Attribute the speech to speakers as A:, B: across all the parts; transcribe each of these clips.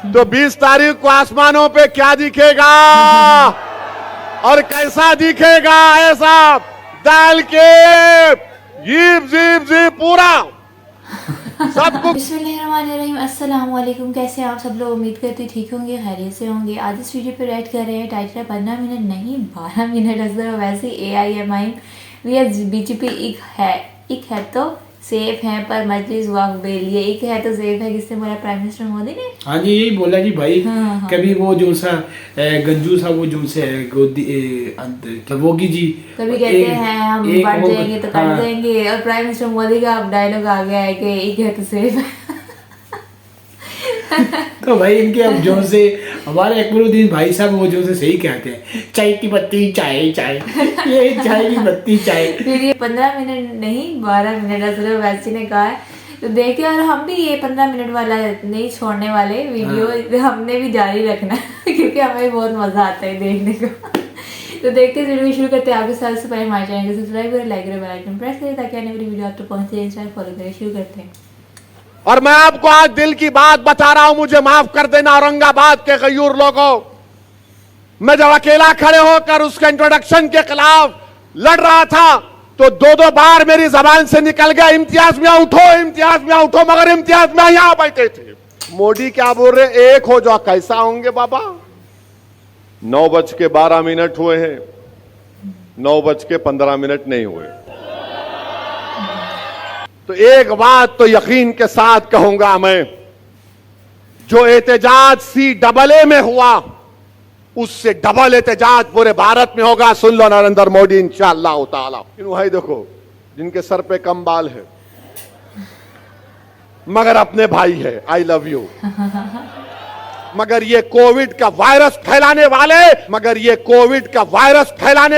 A: तो 20 तारीख को आसमानों पे क्या दिखेगा और कैसा दिखेगा, ऐसा डाल के जीप जीप जीप पूरा सब कुछ।
B: बिस्मिल्लाहिर्रहमानिर्रहीम, अस्सलाम वालेकुम। कैसे आप सब लोग? उम्मीद करती ठीक होंगे, खैरियत से होंगे। आज इस वीडियो पे रेड कर रहे हैं। टाइटल है 15 मिनट नहीं 12 मिनट असर वैसे AIMI vs BJP। एक है तो सेफ है पर मजलिस वक्त बेलिए। एक है तो सेफ है, किसने बोला? प्राइम मिनिस्टर मोदी ने।
C: हाँ जी, यही बोला जी भाई।
B: हाँ।
C: कभी वो जो सा गंजू सा वो जो से गोदी वोगी जी
B: कभी कहते हैं हम बढ़ जाएंगे तो कट जाएंगे, और प्राइम मिनिस्टर मोदी का अब डायलॉग आ गया है कि एक है तो सेफ है।
C: तो भाई इनके अब जो से हमारे अकबरुद्दीन भाई साहब वो जो से सही कहते हैं, चाय की बत्ती चाय चाय, ये चाय की बत्ती चाय।
B: फिर ये 15 मिनट नहीं 12 मिनट असर वैसी ने कहा है। तो देखिए, और हम भी ये 15 मिनट वाला नहीं छोड़ने वाले वीडियो, हमने भी जारी रखना है क्योंकि हमें बहुत मजा आता है देखने को। तो देखते हैं वीडियो शुरू करते हैं। आपके साथ से पहले हमारे चैनल को सब्सक्राइब करें, लाइक करें, बेल आइकन प्रेस करें ताकि आने वाली वीडियो आप तक पहुंचे। इंस्टाग्राम फॉलो करें। शुरू करते हैं।
A: और मैं आपको आज दिल की बात बता रहा हूं, मुझे माफ कर देना औरंगाबाद के गयूर लोगों। मैं जब अकेला खड़े होकर उसके इंट्रोडक्शन के खिलाफ लड़ रहा था तो दो बार मेरी जबान से निकल गया, इम्तियाज मियां उठो, इम्तियाज मियां उठो, मगर इम्तियाज मियां यहां बैठे थे। मोदी क्या बोल रहे? एक हो जाओ। कैसा होंगे बाबा? 9:12 हुए हैं, 9:15 नहीं हुए। तो एक बात तो यकीन के साथ कहूंगा मैं, जो एहतजाज CAA में हुआ उससे डबल एहतजाज पूरे भारत में होगा। सुन लो नरेंद्र मोदी इंशाअल्लाह ताला। भाई देखो, जिनके सर पे कम बाल है मगर अपने भाई है, आई लव यू। मगर ये कोविड का वायरस फैलाने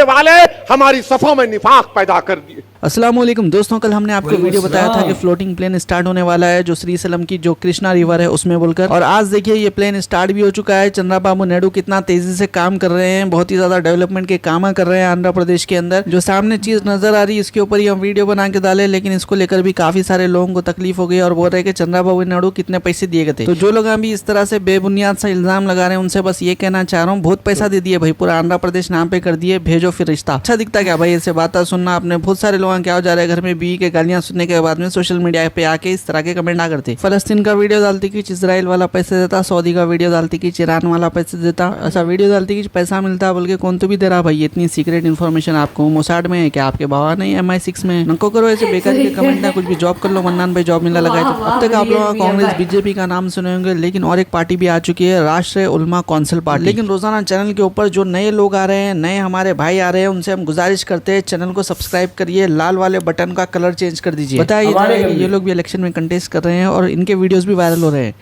A: वाले हमारी सफों में निफाक पैदा कर दिए।
D: अस्सलाम वालेकुम दोस्तों, कल हमने आपको वीडियो बताया था कि फ्लोटिंग प्लेन स्टार्ट होने वाला है जो श्री सलम की जो कृष्णा रिवर है उसमें बोलकर, और आज देखिए ये प्लेन स्टार्ट भी हो चुका है। चंद्रबाबू नायडू कितना तेजी से काम कर रहे हैं, बहुत ही ज्यादा डेवलपमेंट के काम कर रहे हैं आंध्र प्रदेश के अंदर। जो सामने चीज नजर आ रही है इसके ऊपर ही हम वीडियो बना के डाले, लेकिन इसको लेकर भी काफी सारे लोगों को तकलीफ हो गई और बोल रहे हैं कि चंद्रबाबू नायडू कितने पैसे दिए गए थे। तो जो लोग अभी इस तरह से बेबुनियाद सा इल्जाम लगा रहे हैं उनसे बस ये कहना चाह रहा हूँ, बहुत पैसा दे दिए भाई, पूरा आंध्र प्रदेश नाम पे कर दिए, भेजो फिर रिश्ता। अच्छा दिखता क्या भाई ऐसे बात सुनना? आपने बहुत सारे लोग क्या हो जा रहे हैं घर में बीवी के गालियां सुनने के बाद में सोशल मीडिया पे आके इस तरह के कमेंट ना करते। फलस्तीन का वीडियो डालती कि इजराइल वाला पैसे देता, सऊदी का वीडियो डालती कि ईरान वाला पैसे देता, ऐसा वीडियो डालती कि पैसा मिलता, बोल के कौन तो भी दे रहा भाई? इतनी सीक्रेट इन्फॉर्मेशन आपको मोसाड में है क्या? आपके बाबा नहीं MI6 में? नको करो ऐसे बेकार के कमेंट ना, कुछ भी जॉब कर लो। मन्नान भाई जॉब मिला लगाए। तो अब तक आप लोग कांग्रेस BJP का नाम सुने होंगे, लेकिन और एक पार्टी भी आ चुकी है, राष्ट्रीय उलमा काउंसिल पार्टी। लेकिन रोजाना चैनल के ऊपर जो नए लोग आ रहे हैं, नए हमारे भाई आ रहे हैं, उनसे हम गुजारिश करते हैं चैनल को सब्सक्राइब करिए, लाल वाले बटन का कलर चेंज कर दीजिए। बताइए ये लोग भी इलेक्शन में कंटेस्ट कर रहे हैं और इनके वीडियोस भी वायरल हो रहे हैं।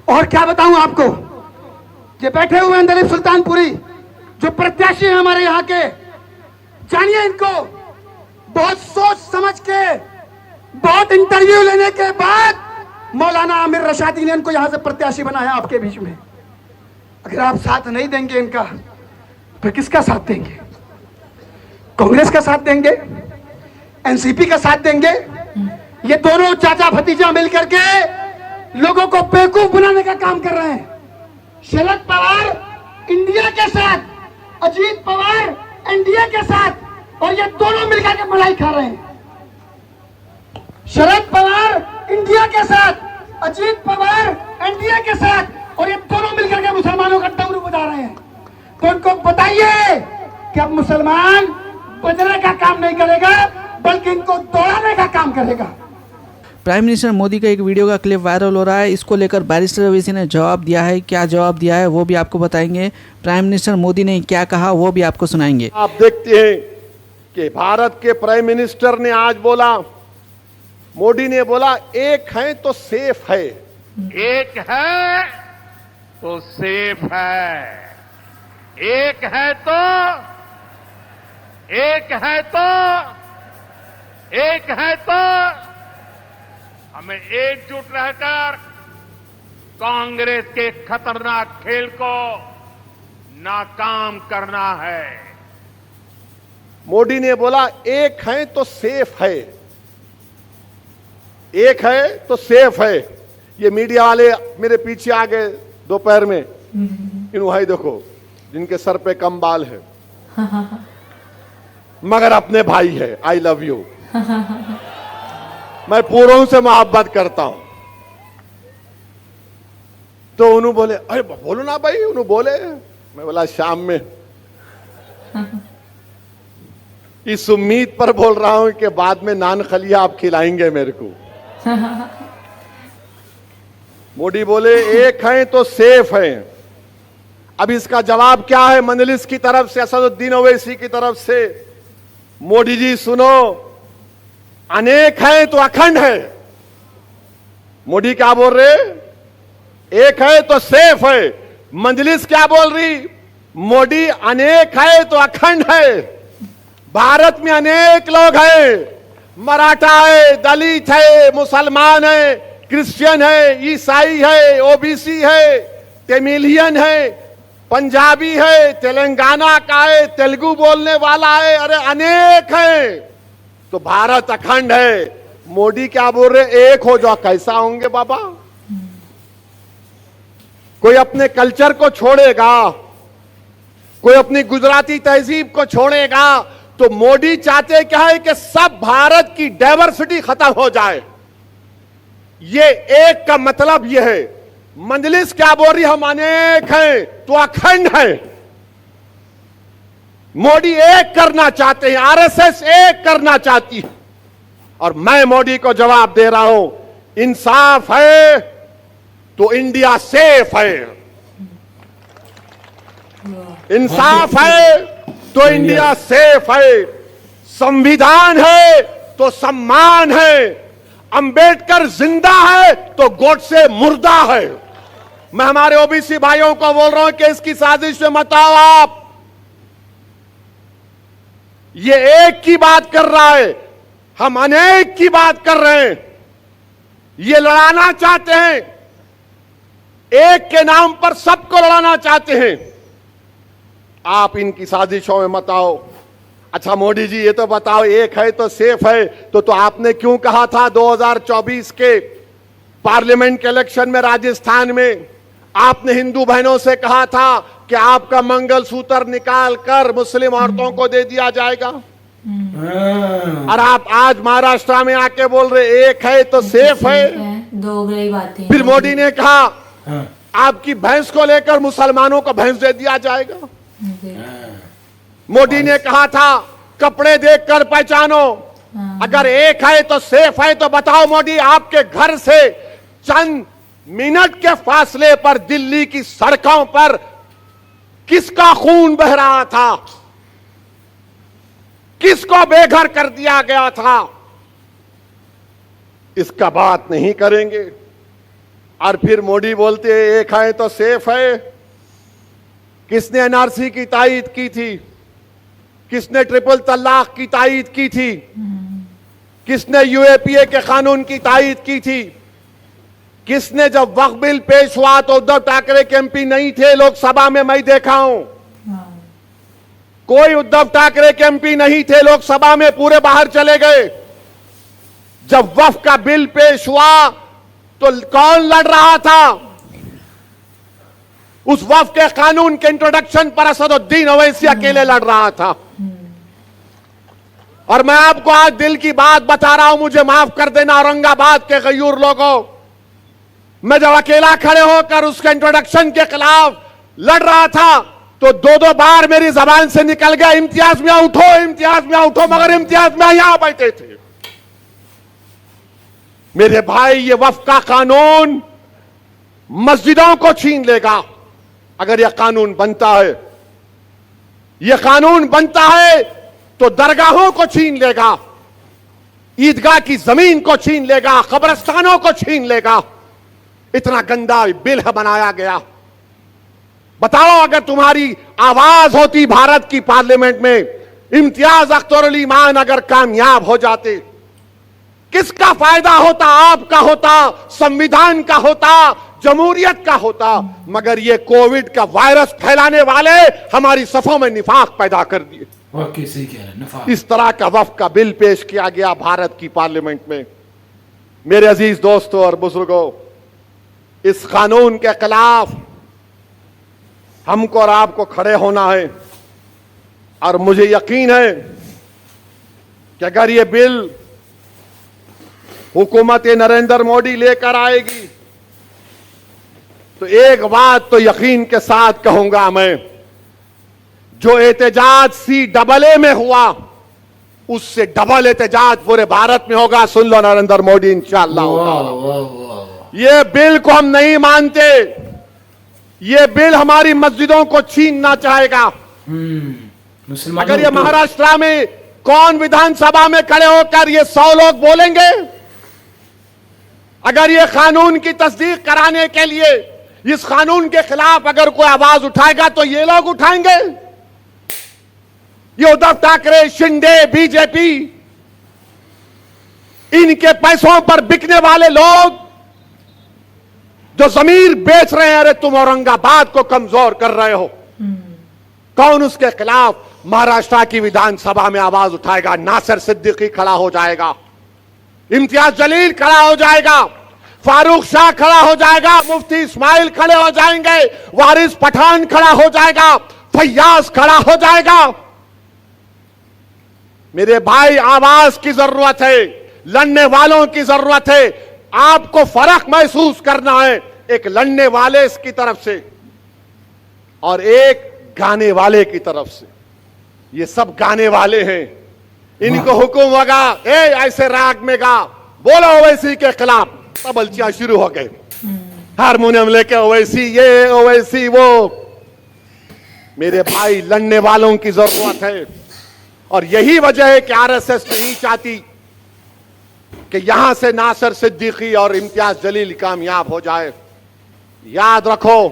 E: और क्या बताऊं आपको, ये बैठे हुए हैं दलीप सुल्तानपुरी जो प्रत्याशी हैं हमारे यहाँ के, जानिए इनको बहुत सोच समझ के, बहुत इंटरव्यू लेने के बाद मौलाना आमिर रशादी ने इनको यहाँ से प्रत्याशी बनाया आपके बीच में। अगर आप साथ नहीं देंगे इनका, फिर किसका साथ देंगे? कांग्रेस का साथ देंगे? NCP का साथ देंगे? ये दोनों चाचा भतीजा मिलकर के लोगों को बेवकूफ बनाने का काम कर रहे हैं। शरद पवार इंडिया के साथ, अजीत पवार एनडीए के साथ, और ये दोनों मिलकर के मलाई खा रहे हैं। शरद पवार इंडिया के साथ, अजीत पवार एनडीए के साथ, और ये दोनों मिलकर के मुसलमानों का डमरू बजा रहे हैं। तो उनको बताइए कि अब मुसलमान बजने का काम नहीं करेगा बल्कि इनको दौड़ाने का काम करेगा।
D: प्राइम मिनिस्टर मोदी का एक वीडियो का क्लिप वायरल हो रहा है, इसको लेकर बैरिस्टर ओवैसी ने जवाब दिया है। क्या जवाब दिया है वो भी आपको बताएंगे। प्राइम मिनिस्टर मोदी ने क्या कहा वो भी आपको सुनाएंगे।
A: आप देखते हैं कि भारत के प्राइम मिनिस्टर ने आज बोला, मोदी ने बोला एक है तो सेफ है,
F: एक है तो सेफ है, एक है तो हमें एकजुट रहकर कांग्रेस के खतरनाक खेल को नाकाम करना है।
A: मोदी ने बोला एक है तो सेफ है, एक है तो सेफ है। ये मीडिया वाले मेरे पीछे आ गए दोपहर में, इन भाई देखो जिनके सर पे कम बाल है मगर अपने भाई है, आई लव यू। मैं पूरों से मोहब्बत करता हूं। तो उन्होंने बोले अरे बोलो ना भाई, उन्होंने बोले, मैं बोला शाम में इस उम्मीद पर बोल रहा हूं कि बाद में नान खलिया आप खिलाएंगे मेरे को। मोदी बोले एक हैं तो सेफ हैं। अब इसका जवाब क्या है मंजलिस की तरफ से, असदुद्दीन ओवैसी की तरफ से? मोदी जी सुनो, अनेक हैं तो अखंड है। मोदी क्या बोल रहे? एक है तो सेफ है। मंजलिस क्या बोल रही? मोदी अनेक है तो अखंड है। भारत में अनेक लोग हैं, मराठा है, दलित है, मुसलमान है, क्रिश्चियन है, ईसाई है, ओबीसी है, तमिलियन है, पंजाबी है, तेलंगाना का है, तेलुगु बोलने वाला है, अरे अनेक है। तो भारत अखंड है। मोदी क्या बोल रहे? एक हो जाओ। कैसा होंगे बाबा? कोई अपने कल्चर को छोड़ेगा, कोई अपनी गुजराती तहजीब को छोड़ेगा। तो मोदी चाहते क्या है कि सब भारत की डाइवर्सिटी खत्म हो जाए। ये एक का मतलब ये है। मंजलिस क्या बोल रही? हम अनेक हैं तो अखंड है। मोदी एक करना चाहते हैं, आरएसएस एक करना चाहती है। और मैं मोदी को जवाब दे रहा हूं, इंसाफ है तो इंडिया सेफ है। इंसाफ है तो इंडिया सेफ है। संविधान है तो सम्मान है। अंबेडकर जिंदा है तो गोडसे मुर्दा है। मैं हमारे ओबीसी भाइयों को बोल रहा हूं कि इसकी साजिश में मत आओ आप। ये एक की बात कर रहा है, हम अनेक की बात कर रहे हैं। ये लड़ाना चाहते हैं, एक के नाम पर सबको लड़ाना चाहते हैं। आप इनकी साजिशों में मत आओ। अच्छा मोदी जी ये तो बताओ, एक है तो सेफ है, तो आपने क्यों कहा था 2024 के पार्लियामेंट के इलेक्शन में राजस्थान में आपने हिंदू बहनों से कहा था कि आपका मंगलसूत्र निकाल कर मुस्लिम औरतों को दे दिया जाएगा? और आप आज महाराष्ट्र में आके बोल रहे एक है तो सेफ है।
B: दोगली बातें।
A: फिर मोदी ने कहा आपकी भैंस को लेकर मुसलमानों को भैंस दे दिया जाएगा। मोदी ने कहा था कपड़े देखकर पहचानो। अगर एक है तो सेफ है तो बताओ मोदी, आपके घर से चंद मिनट के फासले पर दिल्ली की सड़कों पर किसका खून बह रहा था? किसको बेघर कर दिया गया था? इसका बात नहीं करेंगे। और फिर मोदी बोलते हैं एक है तो सेफ है। किसने एनआरसी की तायीद की थी? किसने ट्रिपल तलाक की तायीद की थी? किसने यूएपीए के कानून की तायीद की थी? किसने जब वक्फ बिल पेश हुआ तो उद्धव ठाकरे के एमपी नहीं थे लोकसभा में, मैं देखा हूं। कोई उद्धव ठाकरे के एमपी नहीं थे लोकसभा में, पूरे बाहर चले गए। जब वक्फ का बिल पेश हुआ तो कौन लड़ रहा था? उस वक्फ के कानून के इंट्रोडक्शन पर असदुद्दीन ओवैसी अकेले लड़ रहा था। और मैं आपको आज दिल की बात बता रहा हूं, मुझे माफ कर देना औरंगाबाद के गयूर लोगों, मैं जब अकेला खड़े होकर उसके इंट्रोडक्शन के खिलाफ लड़ रहा था तो दो बार मेरी जबान से निकल गया इम्तियाज मियां उठो, इम्तियाज मियां उठो, मगर इम्तियाज मियां यहां बैठे थे। मेरे भाई, ये वक्फ का कानून मस्जिदों को छीन लेगा अगर यह कानून बनता है। यह कानून बनता है तो दरगाहों को छीन लेगा, ईदगाह की जमीन को छीन लेगा, कब्रिस्तानों को छीन लेगा। इतना गंदा बिल बनाया गया। बताओ अगर तुम्हारी आवाज होती भारत की पार्लियामेंट में, इम्तियाज अख्तर अली मान अगर कामयाब हो जाते, किसका फायदा होता? आपका होता, संविधान का होता, जमहूरियत का होता। मगर ये कोविड का वायरस फैलाने वाले हमारी सफों में निफाक पैदा कर दिए।
C: वाकई सही कह रहे हैं, निफाक।
A: इस तरह का वक्फ का बिल पेश किया गया भारत की पार्लियामेंट में। मेरे अजीज दोस्तों और बुजुर्गों, इस कानून के खिलाफ हमको और आपको खड़े होना है। और मुझे यकीन है कि अगर ये बिल हुकूमत नरेंद्र मोदी लेकर आएगी तो एक बात तो यकीन के साथ कहूंगा मैं, जो एहतजाज CAA में हुआ उससे डबल एहतजाज पूरे भारत में होगा। सुन लो नरेंद्र मोदी इंशाअल्लाह। ये बिल को हम नहीं मानते। ये बिल हमारी मस्जिदों को छीनना चाहेगा। अगर ये महाराष्ट्र में कौन विधानसभा में खड़े होकर ये 100 लोग बोलेंगे? अगर ये कानून की तस्दीक कराने के लिए इस कानून के खिलाफ अगर कोई आवाज उठाएगा तो ये लोग उठाएंगे। ये उद्धव ठाकरे, शिंदे, बीजेपी, इनके पैसों पर बिकने वाले लोग जो जमीर बेच रहे हैं, अरे तुम औरंगाबाद को कमजोर कर रहे हो। कौन उसके खिलाफ महाराष्ट्र की विधानसभा में आवाज उठाएगा? नासिर सिद्दीकी खड़ा हो जाएगा, इम्तियाज जलील खड़ा हो जाएगा, फारूक शाह खड़ा हो जाएगा, मुफ्ती इस्माइल खड़े हो जाएंगे, वारिस पठान खड़ा हो जाएगा, फैयाज खड़ा हो जाएगा। मेरे भाई, आवाज की जरूरत है, लड़ने वालों की जरूरत है। आपको फर्क महसूस करना है, एक लड़ने वाले की तरफ से और एक गाने वाले की तरफ से। ये सब गाने वाले हैं, इनको हुक्म होगा ऐसे राग में गा, बोलो ओवैसी के खिलाफ, तबलचियां शुरू हो गए, हारमोनियम लेके ओवैसी ये ओवैसी वो। मेरे भाई, लड़ने वालों की जरूरत है और यही वजह है कि आरएसएस नहीं चाहती कि यहां से नासिर सिद्दीकी और इम्तियाज जलील कामयाब हो जाए। याद रखो,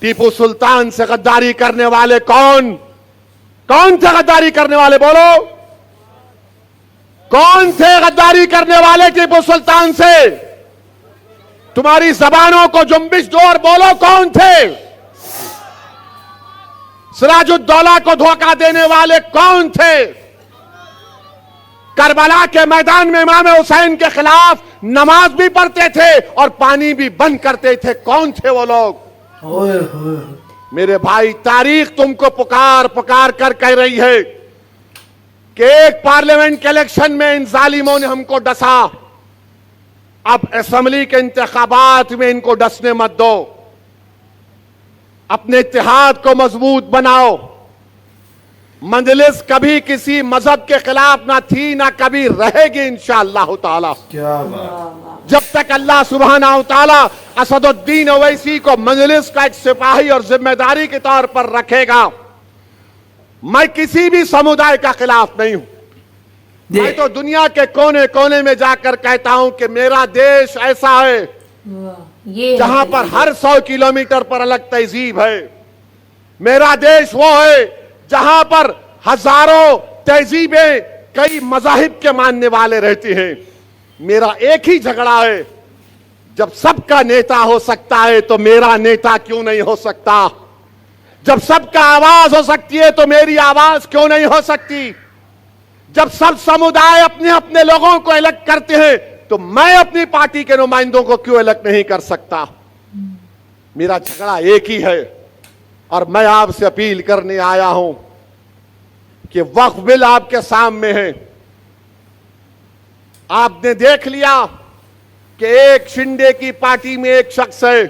A: टीपू सुल्तान से गद्दारी करने वाले कौन थे? गद्दारी करने वाले बोलो, कौन थे गद्दारी करने वाले टीपू सुल्तान से? तुम्हारी जबानों को जुम्बिश दो और बोलो, कौन थे? सिराजुद्दौला को धोखा देने वाले कौन थे? करबला के मैदान में इमाम हुसैन के खिलाफ नमाज भी पढ़ते थे और पानी भी बंद करते थे। कौन थे वो लोग? मेरे भाई, तारीख तुमको पुकार पुकार कर कह रही है कि एक पार्लियामेंट के इलेक्शन में इन जालिमों ने हमको डसा, अब असेंबली के इंतखाबात में इनको डसने मत दो। अपने इत्तेहाद को मजबूत बनाओ। मजलिस कभी किसी मजहब के खिलाफ ना थी ना कभी रहेगी इंशाअल्लाह ताला।
C: क्या बात।
A: जब तक अल्लाह सुब्हानहू तआला असदुद्दीन ओवैसी को मजलिस का एक सिपाही और जिम्मेदारी के तौर पर रखेगा, मैं किसी भी समुदाय का खिलाफ नहीं हूं। मैं तो दुनिया के कोने कोने में जाकर कहता हूं कि मेरा देश ऐसा है जहां पर हर 100 किलोमीटर पर अलग तहजीब है। मेरा देश वो है जहां पर हजारों तहजीबें, कई मजाहिब के मानने वाले रहते हैं। मेरा एक ही झगड़ा है, जब सबका नेता हो सकता है तो मेरा नेता क्यों नहीं हो सकता? जब सबका आवाज हो सकती है तो मेरी आवाज क्यों नहीं हो सकती? जब सब समुदाय अपने अपने लोगों को इलेक्ट करते हैं तो मैं अपनी पार्टी के नुमाइंदों को क्यों इलेक्ट नहीं कर सकता? मेरा झगड़ा एक ही है और मैं आपसे अपील करने आया हूं कि वक्फ बिल आपके सामने है। आपने देख लिया कि एक शिंदे की पार्टी में एक शख्स है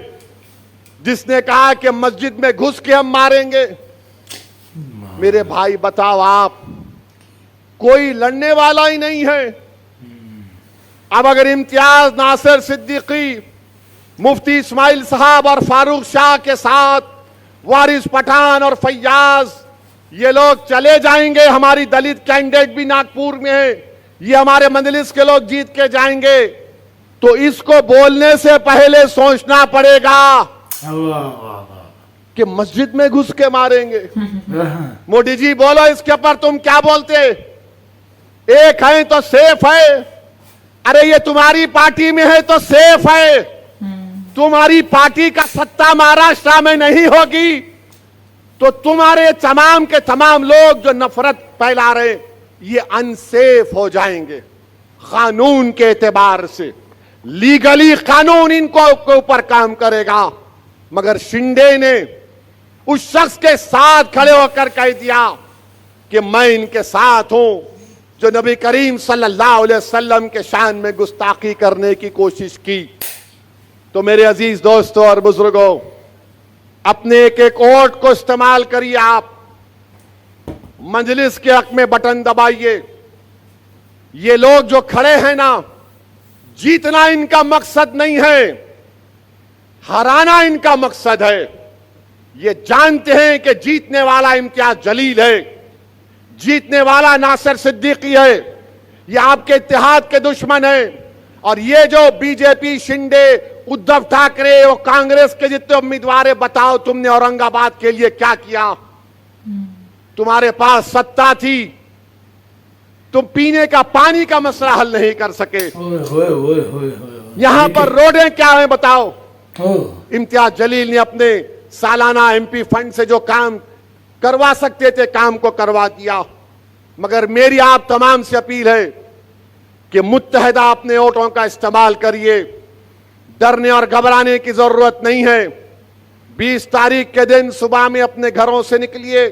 A: जिसने कहा कि मस्जिद में घुस के हम मारेंगे। मेरे भाई, बताओ आप, कोई लड़ने वाला ही नहीं है। अब अगर इम्तियाज, नासिर सिद्दीकी, मुफ्ती इस्माइल साहब और फारूक शाह के साथ वारिस पठान और फैयाज ये लोग चले जाएंगे, हमारी दलित कैंडिडेट भी नागपुर में है, ये हमारे मजलिस के लोग जीत के जाएंगे, तो इसको बोलने से पहले सोचना पड़ेगा कि मस्जिद में घुस के मारेंगे। मोदी जी बोलो, इसके ऊपर तुम क्या बोलते? एक है तो सेफ है। अरे ये तुम्हारी पार्टी में है तो सेफ है। तुम्हारी पार्टी का सत्ता महाराष्ट्र में नहीं होगी तो तुम्हारे तमाम के तमाम लोग जो नफरत फैला रहे ये अनसेफ हो जाएंगे कानून के एतबार से। लीगली कानून इनको के ऊपर काम करेगा। मगर शिंदे ने उस शख्स के साथ खड़े होकर कह दिया कि मैं इनके साथ हूं जो नबी करीम सल्लल्लाहु अलैहि वसल्लम के शान में गुस्ताखी करने की कोशिश की। तो मेरे अजीज दोस्तों और बुजुर्गों, अपने एक एक वोट को इस्तेमाल करिए। आप मजलिस के हक में बटन दबाइए। ये लोग जो खड़े हैं ना, जीतना इनका मकसद नहीं है, हराना इनका मकसद है। ये जानते हैं कि जीतने वाला इम्तियाज जलील है, जीतने वाला नासिर सिद्दीकी है, ये आपके इत्तेहाद के दुश्मन है। और ये जो बीजेपी, शिंदे, उद्धव ठाकरे और कांग्रेस के जितने उम्मीदवार है, बताओ तुमने औरंगाबाद के लिए क्या किया? तुम्हारे पास सत्ता थी, तुम पीने का पानी का मसला हल नहीं कर सके। यहां पर रोडें क्या है बताओ? इम्तियाज जलील ने अपने सालाना एमपी फंड से जो काम करवा सकते थे, काम को करवा दिया। मगर मेरी आप तमाम से अपील है कि मुत्तहदा अपने वोटों का इस्तेमाल करिए। डरने और घबराने की जरूरत नहीं है। 20 तारीख के दिन सुबह में अपने घरों से निकलिए।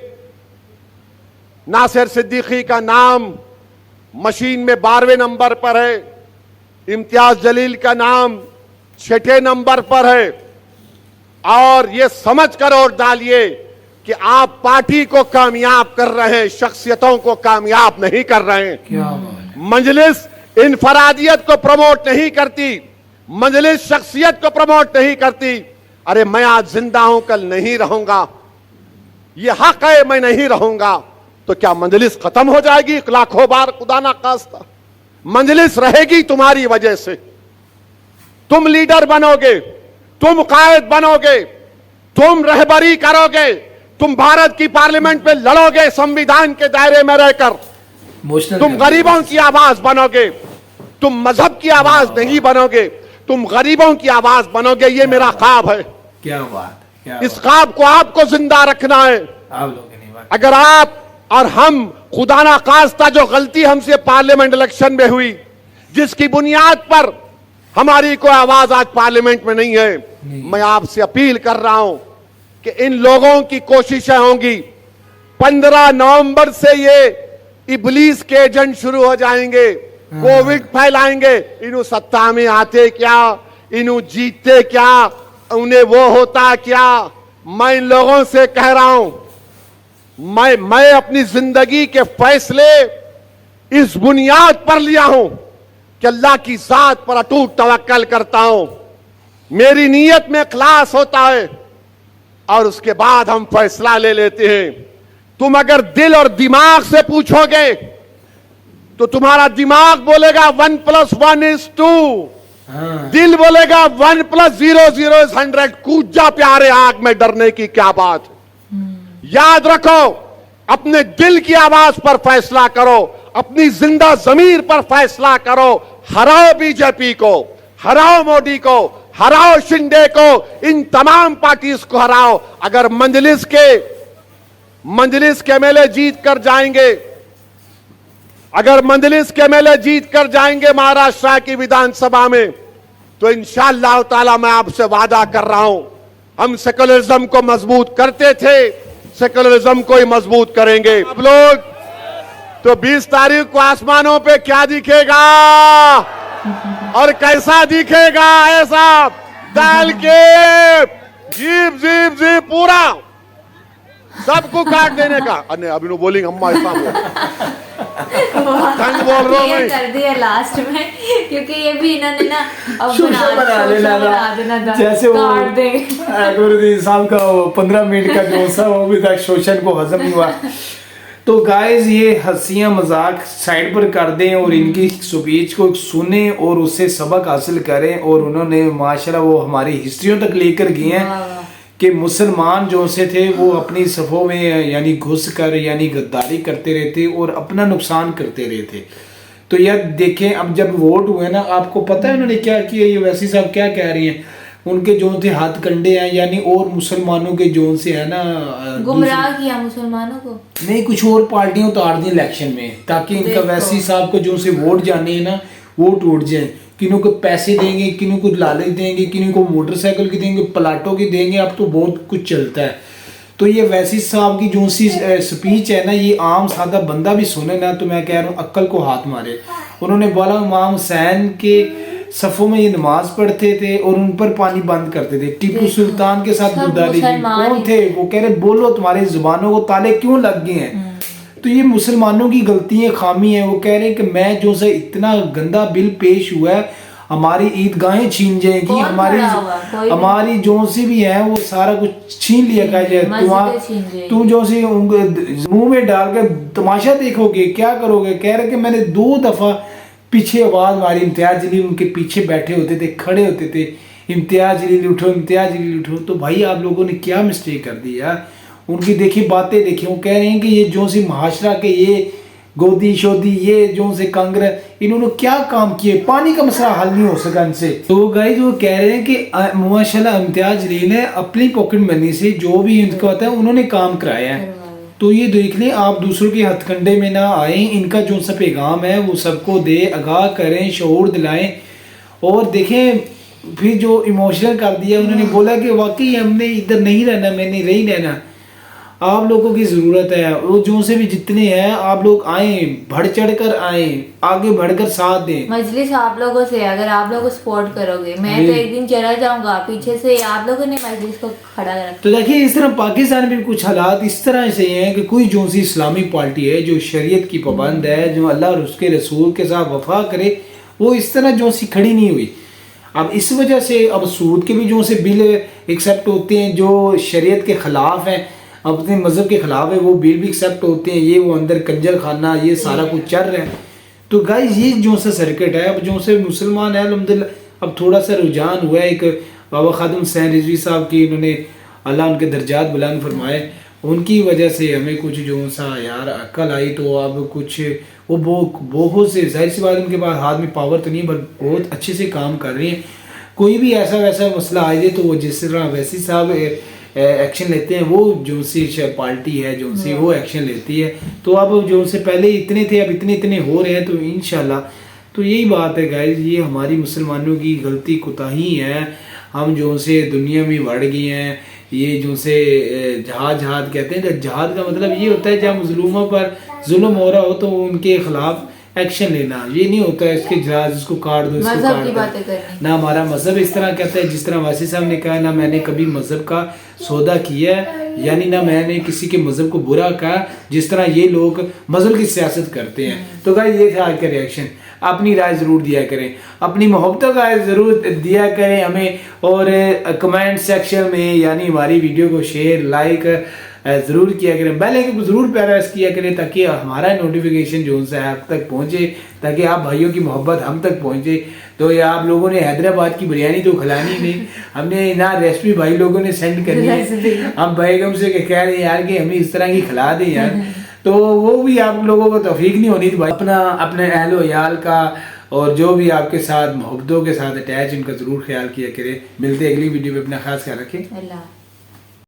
A: नासिर सिद्दीकी का नाम मशीन में 12वें नंबर पर है, इम्तियाज जलील का नाम 6ठे नंबर पर है। और ये समझ कर वोट डालिए कि आप पार्टी को कामयाब कर रहे हैं, शख्सियतों को कामयाब नहीं कर रहे हैं।
C: क्या बात है।
A: मजलिस इनफरादियत को प्रमोट नहीं करती, मजलिस शख्सियत को प्रमोट नहीं करती। अरे मैं आज जिंदा हूं, कल नहीं रहूंगा, ये हक है, मैं नहीं रहूंगा। तो क्या मजलिस खत्म हो जाएगी? लाखों बार खुदा ना खास्ता मजलिस रहेगी तुम्हारी वजह से। तुम लीडर बनोगे, तुम कायद बनोगे, तुम रहबरी करोगे, तुम भारत की पार्लियामेंट में लड़ोगे संविधान के दायरे में रहकर। तुम गरीबों की आवाज बनोगे, तुम मजहब की आवाज नहीं बनोगे, तुम गरीबों की आवाज बनोगे। ये मेरा ख्वाब है।
C: क्या बात, क्या
A: इस ख्वाब को आपको जिंदा रखना है।
C: आप लोगों ने बात।
A: अगर आप और हम, खुदा ना खास्ता जो गलती हमसे पार्लियामेंट इलेक्शन में हुई, जिसकी बुनियाद पर हमारी कोई आवाज आज पार्लियामेंट में नहीं है, मैं आपसे अपील कर रहा हूं कि इन लोगों की कोशिशें होंगी। 15 नवंबर से ये इबलीस के एजेंट शुरू हो जाएंगे, कोविड फैलाएंगे। इन्हों सत्ता में आते क्या, इन्हों जीतते क्या, उन्हें वो होता क्या? मैं इन लोगों से कह रहा हूं, मैं अपनी जिंदगी के फैसले इस बुनियाद पर लिया हूं कि अल्लाह की जात पर अटूट तवक्कल करता हूं। मेरी नीयत में इखलास होता है और उसके बाद हम फैसला ले लेते हैं। तुम अगर दिल और दिमाग से पूछोगे तो तुम्हारा दिमाग बोलेगा 1 + 1 = 2, दिल बोलेगा 1 + 0 = 100। कूद जा प्यारे आग में, डरने की क्या बात। याद रखो, अपने दिल की आवाज पर फैसला करो, अपनी जिंदा जमीर पर फैसला करो। हराओ बीजेपी को, हराओ मोदी को, हराओ शिंदे को, इन तमाम पार्टीज को हराओ। अगर मजलिस के एमएलए जीत कर जाएंगे, अगर मजलिस के एमएलए जीत कर जाएंगे महाराष्ट्र की विधानसभा में, तो इंशाअल्लाह ताला मैं आपसे वादा कर रहा हूं, हम सेकुलरिज्म को मजबूत करते थे, सेकुलरिज्म को ही मजबूत करेंगे। आप लोग तो 20 तारीख को आसमानों पे क्या दिखेगा और कैसा दिखेगा? ऐसा डाल के जीप जीप जीप पूरा सबको काट देने का। अरे अभी नो बोलिंग अम्मा ऐसा थैंक बोल रहा हूं मैं।
B: कर दिया लास्ट में, क्योंकि ये भी इन्होंने ना अब
C: शोशा बना
B: देना था,
C: जैसे वो
B: काट देंगे।
C: अकबरुद्दीन साहब का 15 मिनट का डोसा, वो भी तक शोषण को हजम नहीं हुआ। तो गाइस, ये हंसियां मजाक साइड पर कर दें और इनकी स्पीच को सुने और उससे सबक हासिल करें। और उन्होंने माशाल्लाह वो हमारी हिस्ट्रियों तक लेकर गए हैं कि मुसलमान जो से थे वो अपनी सफ़ों में यानी घुस कर यानी गद्दारी करते रहते और अपना नुकसान करते रहते। तो यार देखें, अब जब वोट हुए ना, आपको पता है उन्होंने क्या किया? ये वैसी साहब क्या कह रही हैं, उनके जो थे हाथ कंडे हैं, यानी और मुसलमानों के जो से है ना,
B: गुमराह किया मुसलमानों को।
C: नहीं, कुछ और पार्टियां उतार दी इलेक्शन में, ताकि इनका वैसी साहब को जो से वोट जाने हैं ना, वो टूट जाए। किन्हीं को पैसे देंगे, किन्हीं को लालच देंगे, किन्हीं को मोटरसाइकिल की देंगे, प्लाटों की देंगे, अब तो बहुत कुछ चलता है। तो ये वैसी साहब की जो सी स्पीच है ना, ये आम सादा बंदा भी सुने ना तो मैं कह रहा हूँ अक्ल को हाथ मारे। उन्होंने बोला इमाम हुसैन के सफ़ों में ये नमाज पढ़ते थे और उन पर पानी बंद करते थे। टीपू सुल्तान के साथ गुरदारी जी कौन थे? वो कह रहे बोलो तुम्हारी जुबानों को ताले क्यों लग गए हैं? तो ये मुसलमानों की गलती है, खामी है। वो कह रहे हैं कि मैं जो से इतना गंदा बिल पेश हुआ है, हमारी ईदगाहें छीन जाएंगी, हमारी जो सी भी है वो सारा कुछ छीन लिया जाए, तुम जो सी मुंह में डाल के तमाशा देखोगे, क्या करोगे? कह रहे कि मैंने 2 दफा पीछे आवाज मारी, इम्तियाज जलील उनके पीछे बैठे होते थे, खड़े होते थे, इम्तियाज जलील उठो, इम्तियाज जलील उठो। तो भाई आप लोगों ने क्या मिस्टेक कर दी यार? उनकी देखी बातें देखी, वो कह रहे हैं कि ये जो सी महाशरा के ये गोदी शोदी, ये जो से कांग्रेस, इन्होंने क्या काम किए? पानी का मसला हल नहीं हो सका इनसे। तो गाइस वो कह रहे हैं कि माशाल्लाह इम्तियाज जलील ने अपनी पॉकेट मनी से जो भी इनको आता है उन्होंने काम कराया है। तो ये देख लें, आप दूसरों के हथकंडे में ना आए, इनका जो सा पैगाम है वो सबको दे, आगाह करें, शऊर दिलाएं। और देखें फिर जो इमोशनल कर दिया, उन्होंने बोला कि वाकई हमने इधर नहीं रहना, मैंने नहीं रहना, आप लोगों की ज़रूरत है। वो जो से भी जितने हैं आप लोग आए, बढ़ चढ़ कर आए, आगे बढ़कर साथ दें।
B: मजलिस आप लोगों से, अगर आप लोग सपोर्ट करोगे, मैं तो एक दिन चला जाऊंगा, पीछे से आप लोगों ने मजलिस को खड़ा रखा।
C: तो देखिए इस तरह पाकिस्तान में कुछ हालात इस तरह से हैं कि कोई जो सी इस्लामी पार्टी है जो शरीयत की पाबंद है, जो अल्लाह और उसके रसूल के साथ वफा करे, वो इस तरह जो सी खड़ी नहीं हुई। अब इस वजह से अब सूद के भी जो से बिल एक्सेप्ट होते हैं जो शरीयत के ख़िलाफ़ हैं, अपने मज़हब के ख़िलाफ़ है, वो बिल भी एक्सेप्ट होते हैं। ये वो अंदर कंजर खाना, ये सारा कुछ चल रहा है। तो गाइस ये जो सा सर्किट है, अब जो से मुसलमान है अल्हम्दुलिल्लाह अब थोड़ा सा रुझान हुआ है। एक बाबा खादिम हुसैन रिजवी साहब की, उन्होंने अल्लाह उनके दर्जात बुलंद फरमाए, उनकी वजह से हमें कुछ जो सा यार अक्ल आई। तो अब कुछ वो बहुत से जाहिर सी बात उनके पास हाथ में पावर तो नहीं, बट बहुत अच्छे से काम कर रही हैं। कोई भी ऐसा वैसा मसला आ जाए तो वो जिस तरह वैसी साहब एक्शन लेते हैं, वो जो सी पार्टी है जो सी वो एक्शन लेती है। तो अब जो से पहले इतने थे अब इतने हो रहे हैं, तो इंशाल्लाह तो यही बात है गाइस, ये हमारी मुसलमानों की गलती कोताही है। हम जो से दुनिया में बढ़ गए हैं, ये जो से जहाद कहते हैं, जहाद का मतलब ये होता है जब मुजलूमों पर जुल्म हो रहा हो तो उनके खिलाफ एक्शन लेना। ये नहीं होता है इसके जहाज इसको काट दो, इसको काट दो। ना हमारा मजहब इस तरह कहता है, जिस तरह वासी साहब ने कहा, ना मैंने कभी मजहब का सौदा किया है, यानी ना मैंने किसी के मजहब को बुरा कहा जिस तरह ये लोग मजहब की सियासत करते हैं। तो गाइस ये था आज का रिएक्शन। अपनी राय ज़रूर दिया करें, अपनी मोहब्बतों का ज़रूर दिया करें हमें, और कमेंट सेक्शन में यानी हमारी वीडियो को शेयर लाइक ज़रूर किया करें, बेल आइकन को ज़रूर प्रेस किया करें ताकि हमारा नोटिफिकेशन जो है आप तक पहुंचे, ताकि आप भाइयों की मोहब्बत हम तक पहुंचे। तो ये आप लोगों ने हैदराबाद की बिरयानी तो खिलानी नहीं, हमने ना रेसिपी भाई लोगों ने सेंड करनी है। हम बैगम से कह रहे हैं यार कि हमें इस तरह की खिला दें यार, तो वो भी आप लोगों को तौफीक नहीं होनी थी। अपने अहलो याल का और जो भी आपके साथ मोहब्बतों के साथ अटैच, उनका ज़रूर ख्याल किया करें। मिलते अगली वीडियो में, अपना खास ख्याल रखें।
B: अल्लाह।